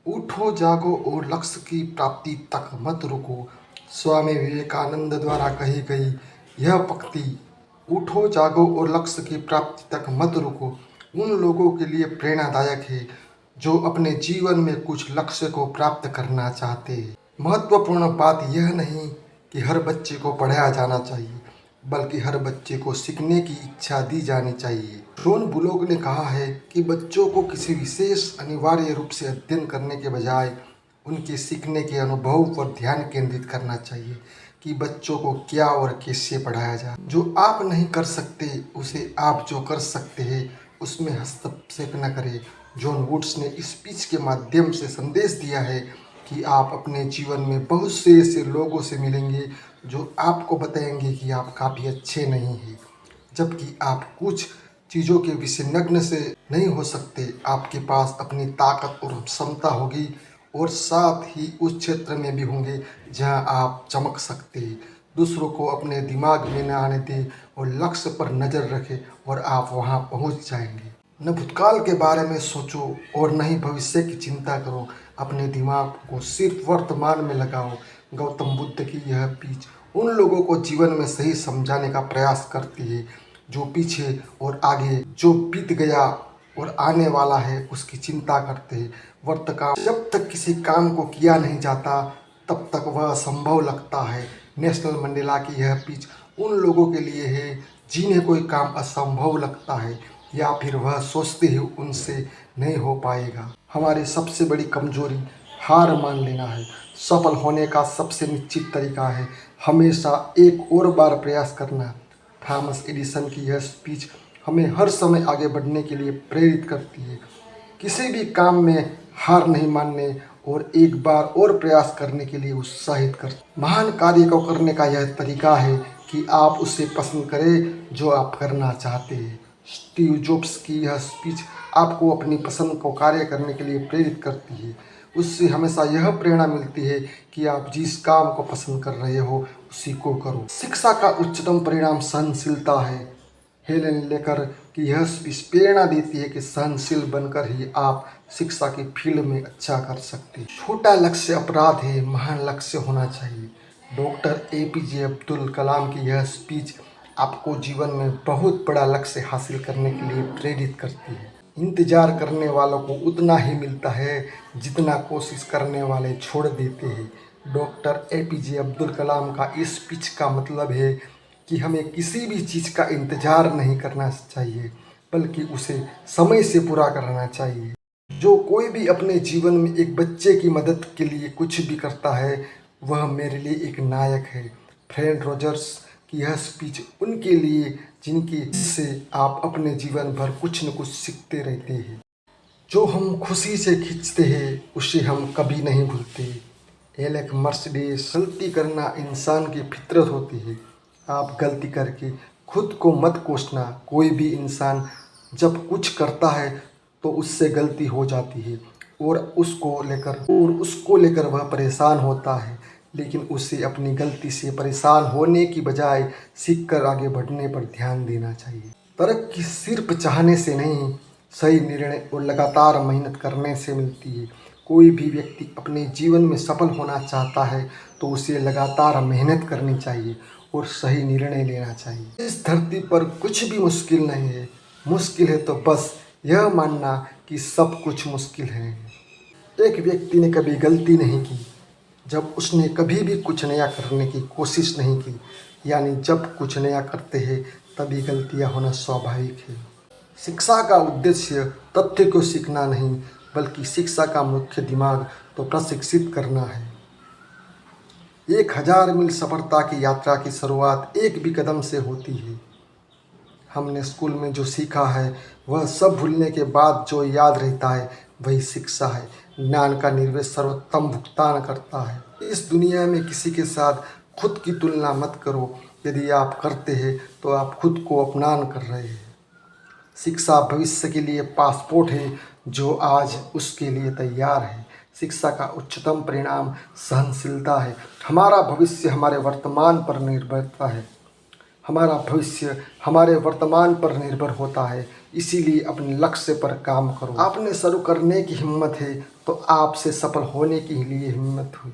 उठो जागो और लक्ष्य की प्राप्ति तक मत रुको। स्वामी विवेकानंद द्वारा कही गई यह पंक्ति उठो जागो और लक्ष्य की प्राप्ति तक मत रुको उन लोगों के लिए प्रेरणादायक है जो अपने जीवन में कुछ लक्ष्य को प्राप्त करना चाहते हैं। महत्वपूर्ण बात यह नहीं कि हर बच्चे को पढ़ाया जाना चाहिए, बल्कि हर बच्चे को सीखने की इच्छा दी जानी चाहिए। जॉन बुलोक ने कहा है कि बच्चों को किसी विशेष अनिवार्य रूप से अध्ययन करने के बजाय उनके सीखने के अनुभव पर ध्यान केंद्रित करना चाहिए कि बच्चों को क्या और कैसे पढ़ाया जाए। जो आप नहीं कर सकते उसे आप जो कर सकते हैं उसमें हस्तक्षेप न करें। जॉन वुड्स ने इस स्पीच के माध्यम से संदेश दिया है कि आप अपने जीवन में बहुत से ऐसे लोगों से मिलेंगे जो आपको बताएंगे कि आप काफ़ी अच्छे नहीं हैं, जबकि आप कुछ चीज़ों के विषयज्ञ से नहीं हो सकते। आपके पास अपनी ताकत और क्षमता होगी और साथ ही उस क्षेत्र में भी होंगे जहां आप चमक सकते हैं। दूसरों को अपने दिमाग में न आने दें और लक्ष्य पर नज़र रखें और आप वहां पहुंच जाएंगे। न भूतकाल के बारे में सोचो और न ही भविष्य की चिंता करो। अपने दिमाग को सिर्फ वर्तमान में लगाओ। गौतम बुद्ध की यह स्पीच उन लोगों को जीवन में सही समझाने का प्रयास करती है जो पीछे और आगे, जो बीत गया और आने वाला है उसकी चिंता करते हैं। वर्तमान जब तक किसी काम को किया नहीं जाता तब तक वह असंभव लगता है। नेल्सन मंडेला की यह स्पीच उन लोगों के लिए है जिन्हें कोई काम असंभव लगता है या फिर वह सोचते ही उनसे नहीं हो पाएगा। हमारी सबसे बड़ी कमजोरी हार मान लेना है। सफल होने का सबसे निश्चित तरीका है हमेशा एक और बार प्रयास करना। थॉमस एडिसन की यह स्पीच हमें हर समय आगे बढ़ने के लिए प्रेरित करती है। किसी भी काम में हार नहीं मानने और एक बार और प्रयास करने के लिए उत्साहित कर। महान कार्य को करने का यह तरीका है कि आप उसे पसंद करें जो आप करना चाहते हैं। स्टीव जॉब्स की यह स्पीच आपको अपनी पसंद को कार्य करने के लिए प्रेरित करती है। उससे हमेशा यह प्रेरणा मिलती है कि आप जिस काम को पसंद कर रहे हो उसी को करो। शिक्षा का उच्चतम परिणाम सहनशीलता है। हेलेन लेकर की यह स्पीच प्रेरणा देती है कि सहनशील बनकर ही आप शिक्षा की फील्ड में अच्छा कर सकते हैं। छोटा लक्ष्य अपराध है, महान लक्ष्य होना चाहिए। डॉक्टर एपीजे अब्दुल कलाम की यह स्पीच आपको जीवन में बहुत बड़ा लक्ष्य हासिल करने के लिए प्रेरित करती है। इंतजार करने वालों को उतना ही मिलता है जितना कोशिश करने वाले छोड़ देते हैं। डॉक्टर एपीजे अब्दुल कलाम का इस स्पीच का मतलब है कि हमें किसी भी चीज़ का इंतजार नहीं करना चाहिए, बल्कि उसे समय से पूरा करना चाहिए। जो कोई भी अपने जीवन में एक बच्चे की मदद के लिए कुछ भी करता है वह मेरे लिए एक नायक है। फ्रेड रोजर्स की यह स्पीच उनके लिए जिनकी से आप अपने जीवन भर कुछ न कुछ सीखते रहते हैं। जो हम खुशी से खींचते हैं उसे हम कभी नहीं भूलते। एलेक मर्सिडीज गलती करना इंसान की फितरत होती है। आप गलती करके खुद को मत कोसना। कोई भी इंसान जब कुछ करता है तो उससे गलती हो जाती है और उसको लेकर वह परेशान होता है, लेकिन उसे अपनी गलती से परेशान होने की बजाय सीखकर आगे बढ़ने पर ध्यान देना चाहिए। तरक्की सिर्फ चाहने से नहीं, सही निर्णय और लगातार मेहनत करने से मिलती है। कोई भी व्यक्ति अपने जीवन में सफल होना चाहता है तो उसे लगातार मेहनत करनी चाहिए और सही निर्णय लेना चाहिए। इस धरती पर कुछ भी मुश्किल नहीं है। मुश्किल है तो बस यह मानना कि सब कुछ मुश्किल है। एक व्यक्ति ने कभी गलती नहीं की जब उसने कभी भी कुछ नया करने की कोशिश नहीं की। यानी जब कुछ नया करते हैं तभी गलतियां होना स्वाभाविक है। शिक्षा का उद्देश्य तथ्य को सीखना नहीं, बल्कि शिक्षा का मुख्य दिमाग तो प्रशिक्षित करना है। 1000 मील सफलता की यात्रा की शुरुआत एक भी कदम से होती है। हमने स्कूल में जो सीखा है वह सब भूलने के बाद जो याद रहता है वही शिक्षा है। ज्ञान का निर्वेश सर्वोत्तम भुगतान करता है। इस दुनिया में किसी के साथ खुद की तुलना मत करो। यदि आप करते हैं तो आप खुद को अपमान कर रहे हैं। शिक्षा भविष्य के लिए पासपोर्ट है जो आज उसके लिए तैयार है। शिक्षा का उच्चतम परिणाम सहनशीलता है। हमारा भविष्य हमारे वर्तमान पर निर्भरता है। हमारा भविष्य हमारे वर्तमान पर निर्भर होता है, इसीलिए अपने लक्ष्य पर काम करो। आपने शुरू करने की हिम्मत है तो आपसे सफल होने के लिए हिम्मत हुई।